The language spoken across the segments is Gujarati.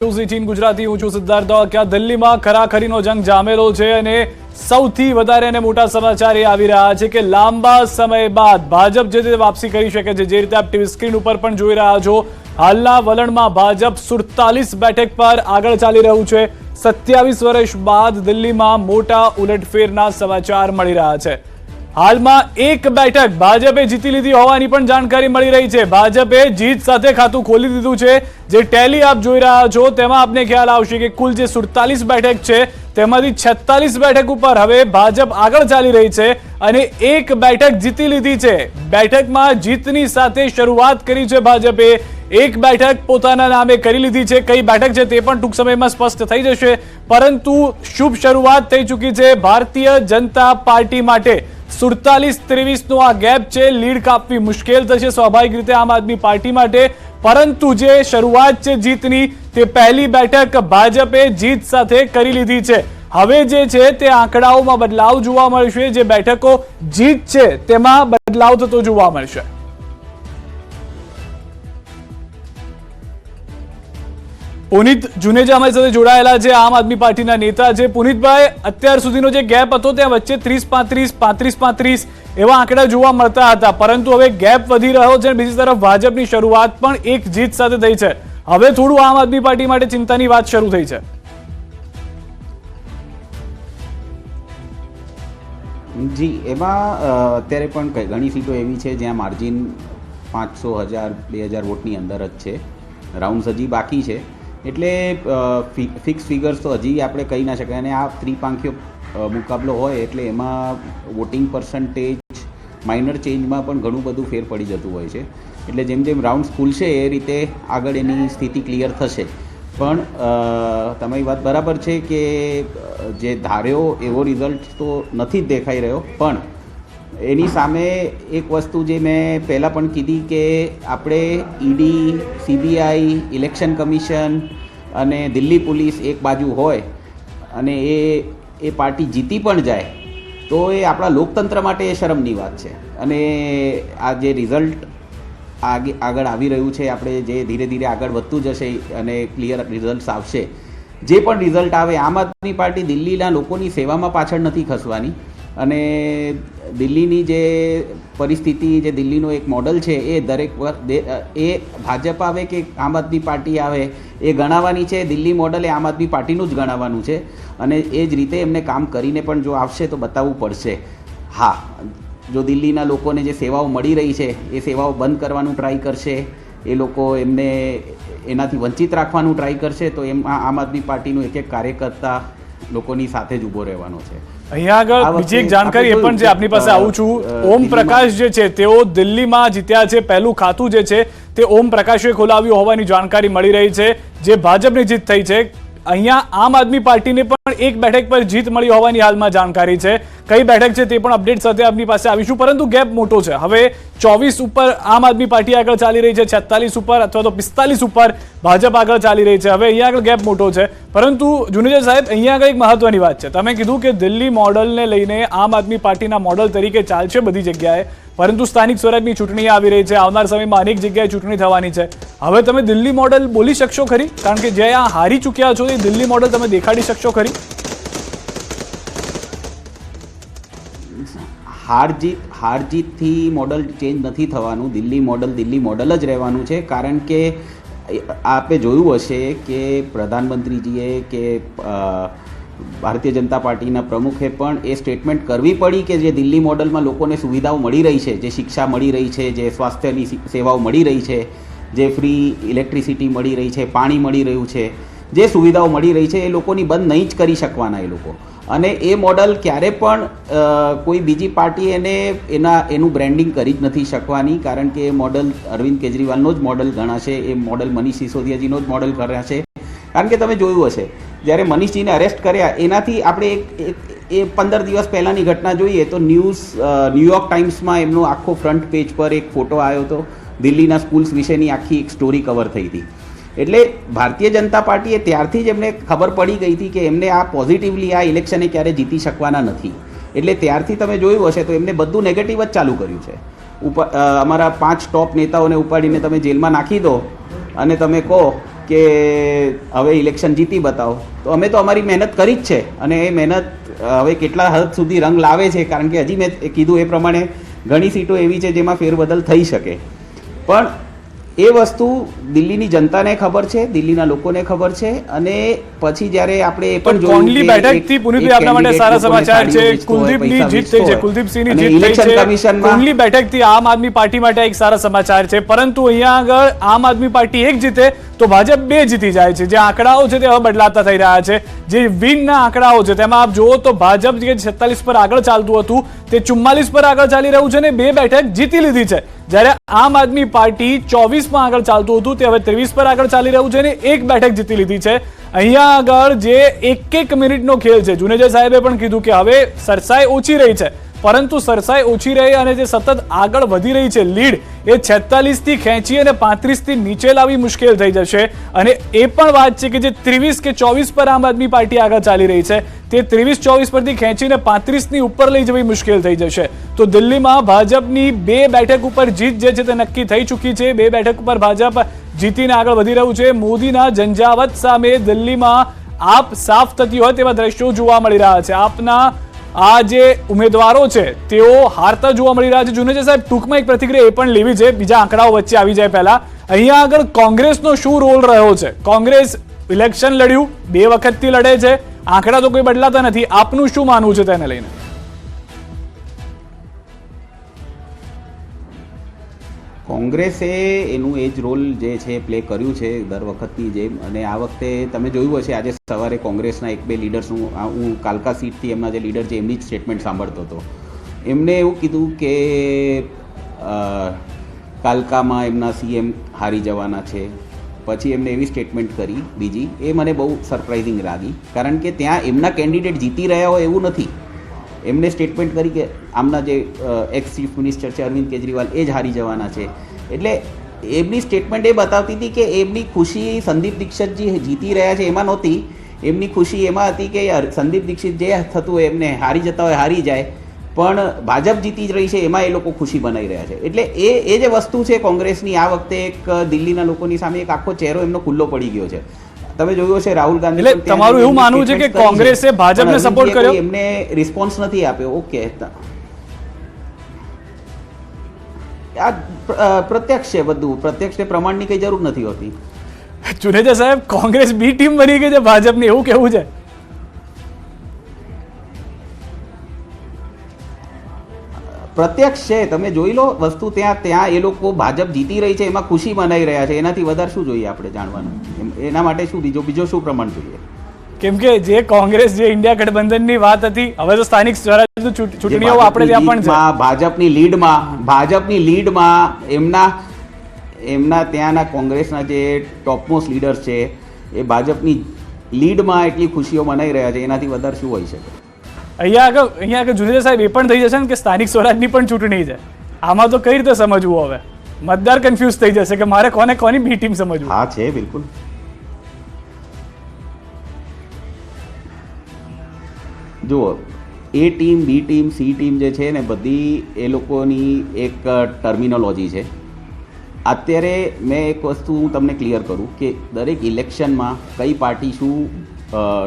18 ગુજરાતી હું છું સિદ્ધાર્થ ધોળકિયા। દિલ્હીમાં ખરાખરીનો જંગ જામેલો છે અને સૌથી વધારે અને મોટા સમાચાર એ આવી રહ્યા છે કે લાંબા સમય બાદ ભાજપ જે વાપસી કરી શકે છે। જે રીતે આપ ટીવી સ્ક્રીન ઉપર પણ જોઈ રહ્યા છો, હાલના વલણમાં ભાજપ 47 બેઠક પર આગળ ચાલી રહ્યું છે। 27 વર્ષ બાદ દિલ્હીમાં મોટા ઉલટફેરના સમાચાર મળી રહ્યા છે। હાલમાં એક બેઠક ભાજપે જીતી લીધી હોવાની પણ જાણકારી મળી રહી છે। ભાજપે જીત સાથે ખાતું ખોલી દીધું છે। જે ટેલી આપ જોઈ રહ્યા છો તેમાં આપને ખ્યાલ આવશે કે કુલ જે 47 બેઠક છે તેમાંથી 46 બેઠક ઉપર હવે ભાજપ આગળ ચાલી રહી છે અને એક બેઠક જીતી લીધી છે। બેઠકમાં જીતની સાથે શરૂઆત કરી છે ભાજપે। એક બેઠક પોતાના નામે કરી લીધી છે। કઈ બેઠક છે તે પણ ટૂંક સમયમાં સ્પષ્ટ થઈ જશે, પરંતુ શુભ શરૂઆત થઈ ચૂકી છે ભારતીય જનતા પાર્ટી માટે। 47-23 નો આ ગેપ છે, લીડ કાપવી મુશ્કેલ થશે સ્વાભાવિક રીતે આમ આદમી પાર્ટી માટે, પરંતુ જે શરૂઆત છે જીતની તે પહેલી બેઠક ભાજપે જીત સાથે કરી લીધી છે। હવે જે છે તે આંકડાઓમાં બદલાવ જોવા મળશે। જે બેઠકો જીત છે તેમાં બદલાવ થતો જોવા મળશે। પુનિત જુનેજા અમારી સાથે જોડાયેલા છે, આમ આદમી પાર્ટીના નેતા છે। પુનિતભાઈ, અત્યાર સુધીનો જે ગેપ હતો ત્યાં વચ્ચે 30-35, 35-35 એવા આંકડા જોવા મળતા હતા, પરંતુ હવે ગેપ વધી રહ્યો છે। બીજી તરફ ભાજપની શરૂઆત પણ એક જીત સાથે થઈ છે। હવે થોડું આમ આદમી પાર્ટી માટે ચિંતાની વાત શરૂ થઈ છે। જી, એમાં અત્યારે પણ ઘણી સીટો એવી છે જ્યાં માર્જિન 500, 1000, 2000 વોટની અંદર જ છે। રાઉન્ડ્સ હજી બાકી છે, એટલે ફિક્સ ફિગર્સ તો હજી આપણે કહી ના શકાય। અને આ ત્રિપાંખીયો મુકાબલો હોય એટલે એમાં વોટિંગ પર્સન્ટેજ માઇનર ચેન્જમાં પણ ઘણું બધું ફેર પડી જતું હોય છે। એટલે જેમ જેમ રાઉન્ડ્સ ખુલશે એ રીતે આગળ એની સ્થિતિ ક્લિયર થશે। પણ તમારી વાત બરાબર છે કે જે ધાર્યો એવો રિઝલ્ટ તો નથી જ દેખાઈ રહ્યો, પણ એની સામે એક વસ્તુ જે મેં પહેલાં પણ કીધી કે આપણે ઈડી, સીબીઆઈ, ઇલેક્શન કમિશન અને દિલ્હી પોલીસ એક બાજુ હોય અને એ પાર્ટી જીતી પણ જાય તો એ આપણા લોકતંત્ર માટે એ શરમની વાત છે। અને આ જે રિઝલ્ટ આગળ આવી રહ્યું છે, આપણે જે ધીરે ધીરે આગળ વધતું જશે અને ક્લિયર રિઝલ્ટ્સ આવશે। જે પણ રિઝલ્ટ આવે, આમ આદમી પાર્ટી દિલ્હીના લોકોની સેવામાં પાછળ નથી ખસવાની। અને દિલ્હીની જે પરિસ્થિતિ, જે દિલ્હીનો એક મોડલ છે એ દરેક એ ભાજપ આવે કે આમ આદમી પાર્ટી આવે એ ગણાવવાની છે। દિલ્હી મોડલ એ આમ આદમી પાર્ટીનું જ ગણાવવાનું છે અને એ જ રીતે એમને કામ કરીને પણ જો આવશે તો બતાવવું પડશે। હા, જો દિલ્હીના લોકોને જે સેવાઓ મળી રહી છે એ સેવાઓ બંધ કરવાનું ટ્રાય કરશે, એ લોકો એમને એનાથી વંચિત રાખવાનું ટ્રાય કરશે, તો એમાં આમ આદમી પાર્ટીનું એક એક કાર્યકર્તા લોકોની સાથે જ ઊભો રહેવાનો છે। અહીંયા આગળ બીજી એક જાણકારી એ પણ છે, આપની પાસે આવું છું। ઓમ પ્રકાશ જે છે તેઓ દિલ્હીમાં જીત્યા છે। પહેલું ખાતું જે છે તે ઓમ પ્રકાશે ખોલાવ્યું હોવાની જાણકારી મળી રહી છે। જે ભાજપની જીત થઈ છે, અહીંયા આમ આદમી પાર્ટીને પણ એક બેઠક પર જીત મળી હોવાની હાલમાં જાણકારી છે। કઈ બેઠક છે તે પણ અપડેટ સાથે આપની પાસે આવીશું, પરંતુ ગેપ મોટો છે। હવે 24 ઉપર આમ આદમી પાર્ટી આગળ ચાલી રહી છે, 46 ઉપર અથવા તો 45 ઉપર ભાજપ આગળ ચાલી રહી છે। હવે અહીંયા આગળ ગેપ મોટો છે, પરંતુ જુનેજા સાહેબ, અહીંયા આગળ એક મહત્વની વાત છે। તમે કીધું કે દિલ્હી મોડલને લઈને આમ આદમી પાર્ટીના મોડલ તરીકે ચાલશે બધી જગ્યાએ, પરંતુ સ્થાનિક સ્વરાજની ચૂંટણી આવી રહી છે, આવનાર સમયમાં અનેક જગ્યાએ ચૂંટણી થવાની છે। હવે તમે દિલ્હી મોડલ બોલી શકશો ખરી? કારણ કે જે આ હારી ચૂક્યા છો એ દિલ્હી મોડલ તમે દેખાડી શકશો ખરી? હાર જીતથી મોડલ ચેન્જ નથી થવાનું। દિલ્હી મોડલ જ રહેવાનું છે। કારણ કે આપે જોયું હશે કે પ્રધાનમંત્રીજીએ કે ભારતીય જનતા પાર્ટીના પ્રમુખે પણ એ સ્ટેટમેન્ટ કરવી પડી કે જે દિલ્હી મોડલમાં લોકોને સુવિધાઓ મળી રહી છે, જે શિક્ષા મળી રહી છે, જે સ્વાસ્થ્યની સેવાઓ મળી રહી છે, જે ફ્રી ઇલેક્ટ્રિસિટી મળી રહી છે, પાણી મળી રહ્યું છે, જે સુવિધાઓ મળી રહી છે એ લોકોની બંધ નહીં જ કરી શકવાના એ લોકો। અને એ મોડલ ક્યારે પણ કોઈ બીજી પાર્ટી એનું બ્રેન્ડિંગ કરી જ નથી શકવાની, કારણ કે એ મોડલ અરવિંદ કેજરીવાલનો જ મોડલ ગણાશે। એ મોડલ મનીષ સિસોદિયાજીનો જ મોડલ કર્યા છે। કારણ કે તમે જોયું હશે, જ્યારે મનીષજીને અરેસ્ટ કર્યા એનાથી આપણે એ 15 દિવસ પહેલાંની ઘટના જોઈએ તો ન્યૂયોર્ક ટાઈમ્સમાં એમનો આખો ફ્રન્ટ પેજ પર એક ફોટો આવ્યો હતો, દિલ્હીના સ્કૂલ્સ વિશેની આખી એક સ્ટોરી કવર થઈ હતી। એટલે ભારતીય જનતા પાર્ટીએ ત્યારથી જ એમને ખબર પડી ગઈ હતી કે એમને આ પોઝિટિવલી આ ઇલેક્શને ક્યારે જીતી શકવાના નથી। એટલે ત્યારથી તમે જોયું હશે તો એમને બધું નેગેટિવ જ ચાલુ કર્યું છે। અમારા 5 ટોપ નેતાઓને ઉપાડીને તમે જેલમાં નાખી દો અને તમે કહો કે હવે ઇલેક્શન જીતી બતાવો, તો અમે તો અમારી મહેનત કરી જ છે અને એ મહેનત હવે કેટલા હદ સુધી રંગ લાવે છે, કારણ કે હજી મેં કીધું એ પ્રમાણે ઘણી સીટો એવી છે જેમાં ફેરબદલ થઈ શકે. પણ એ વસ્તુ દિલ્હીની જનતાને ખબર છે, દિલ્હીના લોકોને ખબર છે. અને પછી જ્યારે આપણે એ પણ જોયું કોંડલી બેઠકથી પુનિતભાઈ આપણા માટે સારા સમાચાર છે. કુલદીપની જીત થઈ છે, કુલદીપસિંહની જીત થઈ છે. કોંડલી બેઠકથી આમ આદમી પાર્ટી માટે એક સારા સમાચાર છે. પરંતુ અહીંયા આગળ આમ આદમી પાર્ટી એક જીતે તો ભાજપ 2 જીતી જાય છે. જે આંકડાઓ છે તે હવે બદલાતા થઈ રહ્યા છે. જે વિનના આંકડાઓ છે તેમાં આપ જુઓ તો ભાજપ જે 46 પર આગળ ચાલતું હતું તે 44 પર આગળ ચાલી રહ્યું છે અને 2 બેઠક જીતી લીધી છે. જ્યારે આમ આદમી પાર્ટી 24 આગળ ચાલતું હતું તે હવે 23 પર આગળ ચાલી રહ્યું છે અને 1 બેઠક જીતી લીધી છે. અહીંયા આગળ જે 1 મિનિટનો ખેલ છે, જુનેજા સાહેબે પણ કીધું કે હવે સરસાઈ ઓછી રહી છે, પરંતુ સરસાઈ ઓછી રહી અને જે સતત આગળ વધી રહી છે લીડ એ 46 થી ખેંચી અને 35 થી નીચે લાવવી મુશ્કેલ થઈ જશે. અને એ પણ વાત છે કે જે 23 કે 24 પર આમ આદમી પાર્ટી આગળ ચાલી રહી છે તે 23-24 પરથી ખેંચીને 35 ની ઉપર લઈ જવી મુશ્કેલ થઈ જશે. તો દિલ્હીમાં ભાજપની 2 બેઠક ઉપર જીત જે છે તે નક્કી થઈ ચૂકી છે. 2 બેઠક ઉપર ભાજપ જીતીને આગળ વધી રહ્યું છે. મોદીના ઝંઝાવત સામે દિલ્હીમાં આપ સાફ થતી હોય તેવા દ્રશ્યો જોવા મળી રહ્યા છે. આપના આ જે ઉમેદવારો છે તેઓ હારતા જોવા મળી રહ્યા છે. જુનેજા સાહેબ, ટૂંકમાં એક પ્રતિક્રિયા એ પણ લેવી છે, બીજા આંકડાઓ વચ્ચે આવી જાય પહેલા. અહીંયા આગળ કોંગ્રેસનો શું રોલ રહ્યો છે? કોંગ્રેસ ઇલેક્શન લડ્યું, 2 વખતથી લડે છે, આંકડા તો કોઈ બદલાતા નથી. આપનું શું માનવું છે તેને લઈને? કોંગ્રેસે એનું એ જ રોલ જે છે પ્લે કર્યું છે દર વખતની જેમ. અને આ વખતે તમે જોયું હશે, આજે સવારે કોંગ્રેસના 1-2 લીડર્સનું, હું કાલકા સીટથી એમના જે લીડર છે એમની જ સ્ટેટમેન્ટ સાંભળતો હતો. એમને એવું કીધું કે કાલકામાં એમના સીએમ હારી જવાના છે. પછી એમને એવી સ્ટેટમેન્ટ કરી બીજી, એ મને બહુ સરપ્રાઇઝિંગ લાગી, કારણ કે ત્યાં એમના કેન્ડિડેટ જીતી રહ્યા હોય એવું નથી. એમને સ્ટેટમેન્ટ કરી કે આમના જે એક્સ ચીફ મિનિસ્ટર છે અરવિંદ કેજરીવાલ એ જ હારી જવાના છે. એટલે એમની સ્ટેટમેન્ટ એ બતાવતી હતી કે એમની ખુશી સંદીપ દીક્ષિતજી જીતી રહ્યા છે એમાં નહોતી. એમની ખુશી એમાં હતી કે સંદીપ દીક્ષિત જે થતું હોય એમને હારી જતા હોય હારી જાય, પણ ભાજપ જીતી જ રહી છે એમાં એ લોકો ખુશી બનાવી રહ્યા છે. એટલે એ જે વસ્તુ છે કોંગ્રેસની, આ વખતે એક દિલ્હીના લોકોની સામે એક આખો ચહેરો એમનો ખુલ્લો પડી ગયો છે. તમે જોયું હશે રાહુલ ગાંધી, એટલે તમારું એવું માનવું છે કે કોંગ્રેસે ભાજપને સપોર્ટ કર્યો, એમને રિસ્પોન્સ નથી આપ્યો. ઓકે, આ પ્રત્યક્ષ છે, બધું પ્રત્યક્ષ ને પ્રમાણની કઈ જરૂર નથી હોતી. જુનેજા સાહેબ, કોંગ્રેસ બી ટીમ બની ગઈ છે ભાજપની, એવું કેવું છે? પ્રત્યક્ષ છે, તમે જોઈ લો વસ્તુ. ત્યાં એ લોકો ભાજપ જીતી રહી છે એમાં ખુશી મનાઈ રહ્યા છે. એનાથી વધારે શું જોઈએ આપણે જાણવાનું? એના માટે શું બીજો શું પ્રમાણ જોઈએ? કેમ કે જે કોંગ્રેસ, જે ઇન્ડિયા ગઠબંધનની વાત હતી, હવે તો સ્થાનિક સ્વરાજની ચૂંટણીઓ આપણે ત્યાં પણ છે. ભાજપની લીડમાં એમના ત્યાંના કોંગ્રેસના જે ટોપમોસ્ટ લીડર્સ છે એ ભાજપની લીડમાં એટલી ખુશીઓ મનાઈ રહ્યા છે, એનાથી વધારે શું હોઈ શકે? અહીંયા આગળ જુનેજા સાહેબ એ પણ થઈ જશે ને કે સ્થાનિક સ્વરાજની પણ ચૂંટણી છે. આમાં તો કઈ રીતે સમજવું? હવે મતદાર કન્ફ્યુઝ થઈ જશે કે મારે કોની બી ટીમ સમજવું. હા, છે બિલકુલ. જુઓ, એ ટીમ, બી ટીમ, સી ટીમ જે છે ને, બધી એ લોકોની એક ટર્મિનોલોજી છે. અત્યારે મેં એક વસ્તુ હું તમને ક્લિયર કરું કે દરેક ઇલેક્શનમાં કઈ પાર્ટી શું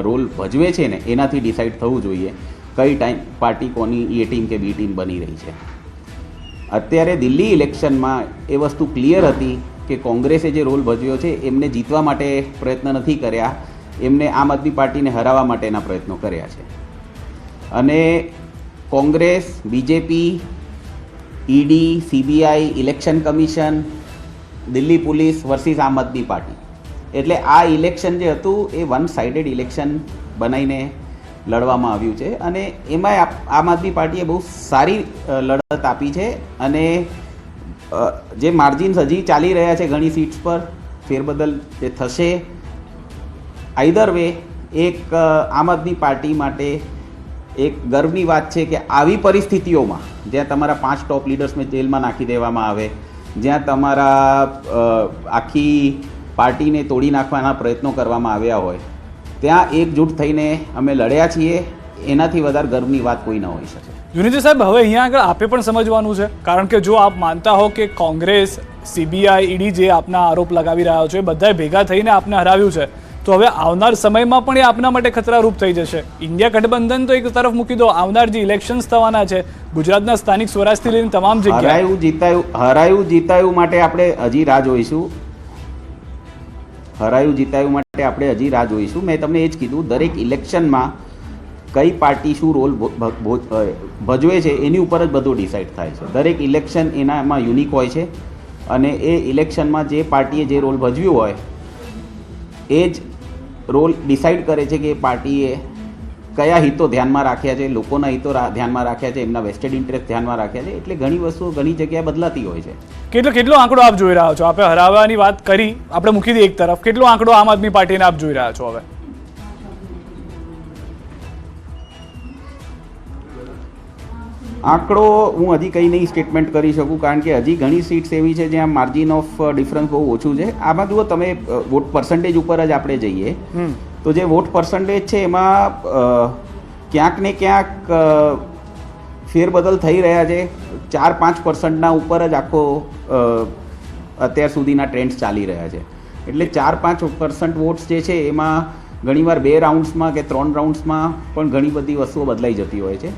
રોલ ભજવે છે ને એનાથી ડિસાઇડ થવું જોઈએ કઈ પાર્ટી કોની એ ટીમ કે બી ટીમ બની રહી છે. અત્યારે દિલ્હી ઇલેક્શનમાં એ વસ્તુ ક્લિયર હતી કે કોંગ્રેસે જે રોલ ભજવ્યો છે એમને જીતવા માટે પ્રયત્ન નથી કર્યા, એમને આમ આદમી પાર્ટીને હરાવવા માટેના પ્રયત્નો કર્યા છે. અને Congress, BJP, ED, CBI, election commission, Delhi police versus Aam Aadmi party, એટલે આ ઇલેક્શન જે હતું એ વન સાઇડેડ ઇલેક્શન બનાવીને લડવામાં આવ્યું છે. અને એમાં આમ આદમી પાર્ટીએ બહુ સારી લડત આપી છે. અને જે માર્જિન્સ હજી ચાલી રહ્યા છે ઘણી સીટ્સ પર, ફેરબદલ જે થશે, આઈધર વે એક આમ આદમી પાર્ટી માટે એક ગર્વની વાત છે કે આવી પરિસ્થિતિઓમાં જ્યાં તમારા 5 ટોપ લીડર્સને જેલમાં નાખી દેવામાં આવે, જ્યાં તમારા આખી પાર્ટીને તોડી નાખવાના પ્રયત્નો કરવામાં આવ્યા હોય, ત્યાં એકજૂટ થઈને અમે લડ્યા છીએ. એનાથી વધારે ગર્વની વાત કોઈ ન હોઈ શકે. જુનેજા સાહેબ, હવે અહીંયા આગળ આપે પણ સમજવાનું છે, કારણ કે જો આપ માનતા હો કે કોંગ્રેસ CBI ED જે આપના આરોપ લગાવી રહ્યા છે બધાએ ભેગા થઈને આપને હરાવ્યું છે, તો હવે આવનાર સમયમાં પણ એ આપના માટે ખતરારૂપ થઈ જશે. ઇન્ડિયા ગઠબંધન તો એક તરફ મૂકી દો, આવનાર જે ઇલેક્શન્સ થવાના છે ગુજરાતના સ્થાનિક સ્વરાજથી લઈને તમામ જગ્યાએ હરાયું જીતાયું માટે આપણે હજી રાહ જોઈશું. હરાયું જીતાયું માટે આપણે હજી રાહ જોઈશું. મેં તમને એ જ કીધું, દરેક ઇલેક્શનમાં કઈ પાર્ટી શું રોલ ભજવે છે એની ઉપર જ બધું ડિસાઇડ થાય છે. દરેક ઇલેક્શન એનામાં યુનિક હોય છે અને એ ઇલેક્શનમાં જે પાર્ટીએ જે રોલ ભજવ્યું હોય એ જ રોલ ડિસાઇડ કરે છે કે એ પાર્ટીએ કયા હિતો ધ્યાનમાં રાખ્યા છે, લોકોના હિતો ધ્યાનમાં રાખ્યા છે, એમના વેસ્ટેડ ઇન્ટરેસ્ટ ધ્યાનમાં રાખ્યા છે. એટલે ઘણી વસ્તુઓ ઘણી જગ્યાએ બદલાતી હોય છે. કેટલો આંકડો આપ જોઈ રહ્યા છો? આપણે હરાવવાની વાત કરી, આપણે મૂકી દઈએ એક તરફ, કેટલો આંકડો આમ આદમી પાર્ટીને આપ જોઈ રહ્યા છો? હવે આંકડો હું હજી કંઈ નહીં સ્ટેટમેન્ટ કરી શકું, કારણ કે હજી ઘણી સીટ્સ એવી છે જ્યાં માર્જિન ઓફ ડિફરન્સ બહુ ઓછું છે. આમાં જુઓ તમે, વોટ પર્સન્ટેજ ઉપર જ આપણે જઈએ તો જે વોટ પર્સન્ટેજ છે એમાં ક્યાંક ને ક્યાંક ફેરબદલ થઈ રહ્યા છે. 4-5% ઉપર જ આખો અત્યાર સુધીના ટ્રેન્ડ્સ ચાલી રહ્યા છે. એટલે 4-5% વોટ્સ જે છે એમાં ઘણીવાર 2 રાઉન્ડ્સમાં કે 3 રાઉન્ડ્સમાં પણ ઘણી બધી વસ્તુઓ બદલાઈ જતી હોય છે.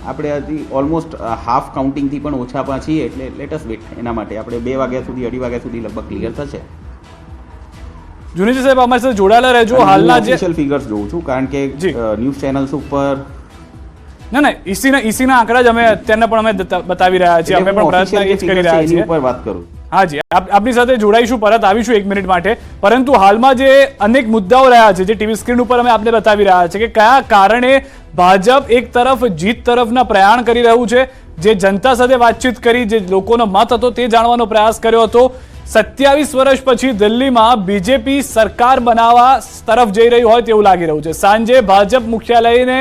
આપણે હજી ઓલમોસ્ટ હાફ કાઉન્ટિંગથી પણ ઓછામાં છીએ. એટલે લેટેસ્ટ વેટ એના માટે આપણે 2 વાગ્યા સુધી 2:30 વાગ્યા સુધી લગભગ ક્લિયર થશે. જુનેજી સાહેબ અમારી સાથે જોડાયેલા રહેજો. હાલના જે ઓફિશિયલ ફિગર્સ જોઉં છું, કારણ કે ન્યૂઝ ચેનલ્સ ઉપર ના ઈસીના આંકડા જ અમે અત્યારના પણ અમે બતાવી રહ્યા છીએ. અમે પણ પ્રયત્ન એ જ કરી રહ્યા છીએ. ઉપર વાત કરું. હાજી, આપની સાથે જોડાઈશું, પરત આવીશું 1 મિનિટ માટે. પરંતુ હાલમાં જે અનેક મુદ્દાઓ રહ્યા છે, જે ટીવી સ્ક્રીન ઉપર અમે આપને બતાવી રહ્યા છે કે કયા કારણે ભાજપ એક તરફ જીત તરફના પ્રયાણ કરી રહ્યું છે, જે જનતા સાથે વાતચીત કરી, જે લોકોનો મત હતો તે જાણવાનો પ્રયાસ કર્યો હતો. 27 વર્ષ પછી દિલ્હીમાં બીજેપી સરકાર બનાવવા તરફ જઈ રહ્યું હોય તેવું લાગી રહ્યું છે. સાંજે ભાજપ મુખ્યાલયને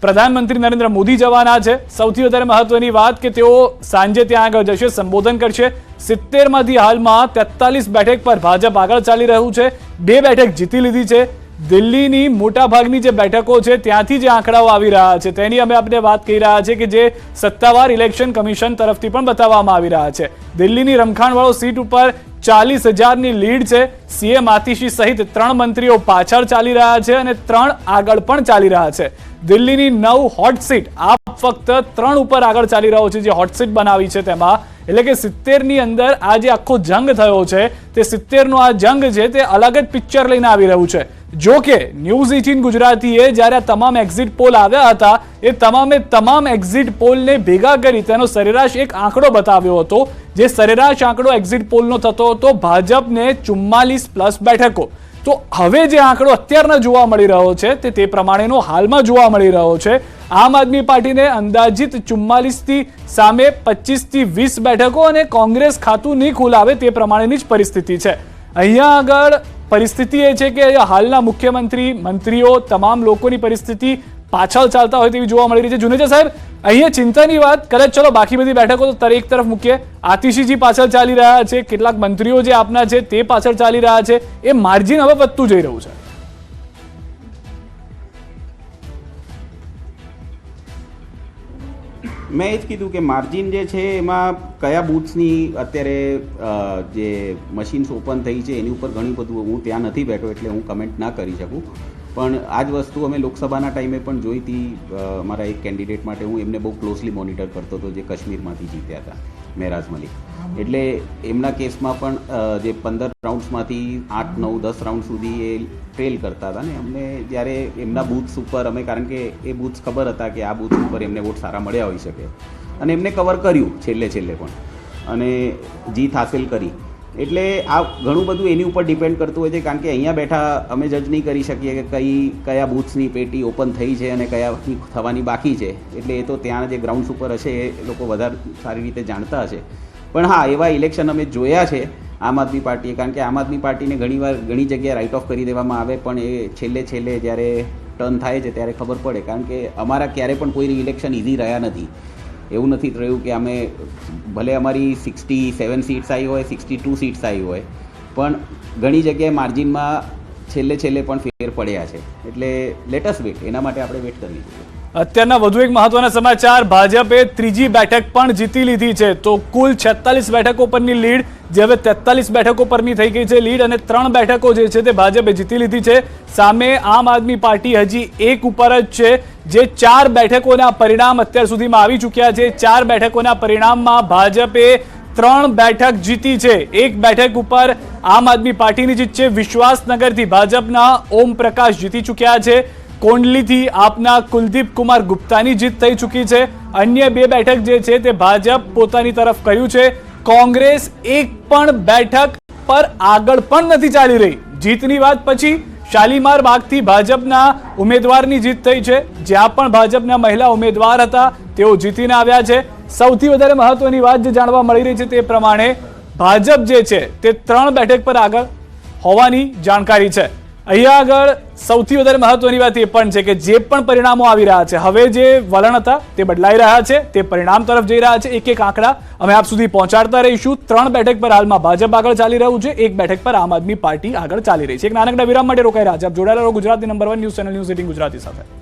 પ્રધાનમંત્રી નરેન્દ્ર મોદી જવાના છે. સૌથી વધારે મહત્વની વાત કે તેઓ સાંજે ત્યાં આગળ જશે, સંબોધન કરશે. 70માંથી હાલમાં 43 બેઠક પર ભાજપ આગળ ચાલી રહ્યું છે. 2 બેઠક જીતી લીધી છે. દિલ્હીની મોટાભાગની જે બેઠકો છે ત્યાંથી જે આંકડાઓ આવી રહ્યા છે તેની અમે આપણે વાત કરી રહ્યા છે કે જે સત્તાવાર ઇલેક્શન કમિશન તરફથી પણ બતાવવામાં આવી રહ્યા છે. દિલ્હીની રમખાણવાળો સીટ ઉપર 40,000ની લીડ છે. સીએમ આતિશી સહિત 3 મંત્રીઓ પાછળ ચાલી રહ્યા છે અને 3 આગળ પણ ચાલી રહ્યા છે. દિલ્હીની 9 હોટ સીટ આપ ફક્ત 3 ઉપર આગળ ચાલી રહ્યો છે, જે હોટ સીટ બનાવી છે તેમાં. એટલે કે 70ની અંદર આ જે આખો જંગ થયો છે તે 70નો આ જંગ છે તે અલગ જ પિક્ચર લઈને આવી રહ્યું છે. જો કે ન્યૂઝ 18 ગુજરાતીએ જ્યારે આ તમામ એક્ઝિટ પોલ આવ્યા હતા એ તમામ એક્ઝિટ પોલને ભેગા કરી તેનો સરેરાશ એક આંકડો બતાવ્યો હતો. જે સરેરાશ આંકડો એક્ઝિટ પોલનો થતો હતો ભાજપને 44+ બેઠકો. તો હવે જે આંકડો અત્યારના જોવા મળી રહ્યો છે તે પ્રમાણેનો હાલમાં જોવા મળી રહ્યો છે. આમ આદમી પાર્ટીને અંદાજિત 44થી સામે 25થી 20 બેઠકો અને કોંગ્રેસ ખાતું નહીં ખોલાવે તે પ્રમાણેની જ પરિસ્થિતિ છે. અહીંયા આગળ પરિસ્થિતિ એ છે કે હાલના મુખ્યમંત્રી, મંત્રીઓ, તમામ લોકોની પરિસ્થિતિ પાછળ ચાલતા હોય તેવી જોવા મળી રહી છે. જુનેજા સાહેબ, અહીંયા ચિંતાની વાત કદાચ, ચલો બાકી બધી બેઠકો તો એક તરફ મૂકીએ, આતિશીજી પાછળ ચાલી રહ્યા છે, કેટલાક મંત્રીઓ જે આપના છે તે પાછળ ચાલી રહ્યા છે, એ માર્જિન હવે વધતું જઈ રહ્યું છે. મેં એ જ કીધું કે માર્જિન જે છે એમાં કયા બૂથ્સની અત્યારે જે મશીન્સ ઓપન થઈ છે એની ઉપર ઘણું બધું, હું ત્યાં નથી બેઠો એટલે હું કમેન્ટ ના કરી શકું. પણ આ જ વસ્તુ અમે લોકસભાના ટાઈમે પણ જોઈ હતી. મારા એક કેન્ડિડેટ માટે હું એમને બહુ ક્લોઝલી મોનિટર કરતો હતો, જે કાશ્મીરમાંથી જીત્યા હતા, મેરાજ મલિક. એટલે એમના કેસમાં પણ જે 15 રાઉન્ડ્સમાંથી 8, 9, 10 રાઉન્ડ સુધી એ ટ્રેલ કરતા હતા ને અમને જ્યારે એમના બૂથ્સ ઉપર અમે, કારણ કે એ બૂથ્સ ખબર હતા કે આ બૂથ ઉપર એમને વોટ સારા મળ્યા હોઈ શકે, અને એમને કવર કર્યું છેલ્લે પણ અને જીત હાંસલ કરી. એટલે આ ઘણું બધું એની ઉપર ડિપેન્ડ કરતું હોય છે, કારણ કે અહીંયા બેઠા અમે જજ નહીં કરી શકીએ કે કયા બૂથ્સની પેટી ઓપન થઈ છે અને કયા થવાની બાકી છે. એટલે એ તો ત્યાં જે ગ્રાઉન્ડ્સ ઉપર હશે એ લોકો વધારે સારી રીતે જાણતા હશે. પણ હા, એવા ઇલેક્શન અમે જોયા છે આમ આદમી પાર્ટીએ, કારણ કે આમ આદમી પાર્ટીને ઘણી જગ્યાએ રાઇટ ઓફ કરી દેવામાં આવે પણ એ છેલ્લે જ્યારે ટર્ન થાય છે ત્યારે ખબર પડે. કારણ કે અમારા ક્યારે પણ કોઈ ઇલેક્શન ઇઝી રહ્યા નથી. એવું નથી રહ્યું કે અમે ભલે અમારી 67 સીટ્સ આવી હોય, 62 સીટ્સ આવી હોય, પણ ઘણી જગ્યાએ માર્જિનમાં છેલ્લે પણ ફેર પડ્યા છે. એટલે લેટેસ્ટ વેટ, એના માટે આપણે વેટ કરવી જોઈએ. અત્યારના વધુ એક મહત્વના સમાચાર, ભાજપે ત્રીજી બેઠક પણ જીતી લીધી છે. તો કુલ 46 બેઠકો પરની લીડ જે હવે 43 બેઠકો પરની થઈ ગઈ છે લીડ, અને 3 બેઠકો જે છે તે ભાજપે જીતી લીધી છે. સામે આમ આદમી પાર્ટી હજી એક ઉપર જ છે, જે 4 બેઠકોના પરિણામ અત્યાર સુધીમાં આવી ચૂક્યા છે. 4 બેઠકોના પરિણામમાં ભાજપે 3 બેઠક જીતી છે. એક બેઠક ઉપર આમ આદમી પાર્ટીની જીત છે. વિશ્વાસનગરથી ભાજપના ઓમ પ્રકાશ જીતી ચૂક્યા છે. કોંડલીથી આપના કુલદીપ કુમાર ગુપ્તાની જીત થઈ ચૂકી છે. અન્ય 2 બેઠક જે છે તે ભાજપ પોતાની તરફ કર્યું છે. કોંગ્રેસ એક પણ બેઠક પર આગળ પણ નથી ચાલી રહી. જીતની વાત પછી શાલીમાર બાગથી ભાજપના ઉમેદવારની જીત થઈ છે. જ્યાં પણ ભાજપના મહિલા ઉમેદવાર હતા તેઓ જીતીને આવ્યા છે. સૌથી વધારે મહત્વની વાત જે જાણવા મળી રહી છે તે પ્રમાણે ભાજપ જે છે તે 3 બેઠક પર આગળ હોવાની જાણકારી છે. અહીંયા આગળ સૌથી વધારે મહત્વની વાત એ પણ છે કે જે પણ પરિણામો આવી રહ્યા છે, હવે જે વલણ હતા તે બદલાઈ રહ્યા છે, તે પરિણામ તરફ જઈ રહ્યા છે. એક એક આંકડા અમે આપ સુધી પહોંચાડતા રહીશું. 3 બેઠક પર હાલમાં ભાજપ આગળ ચાલી રહ્યું છે, 1 બેઠક પર આમ આદમી પાર્ટી આગળ ચાલી રહી છે. એક નાનકડા વિરામ માટે રોકાઈ રહ્યા છે. આપ જોડાયેલા રહો ગુજરાતની number 1 news channel news 18 Gujarati સાથે.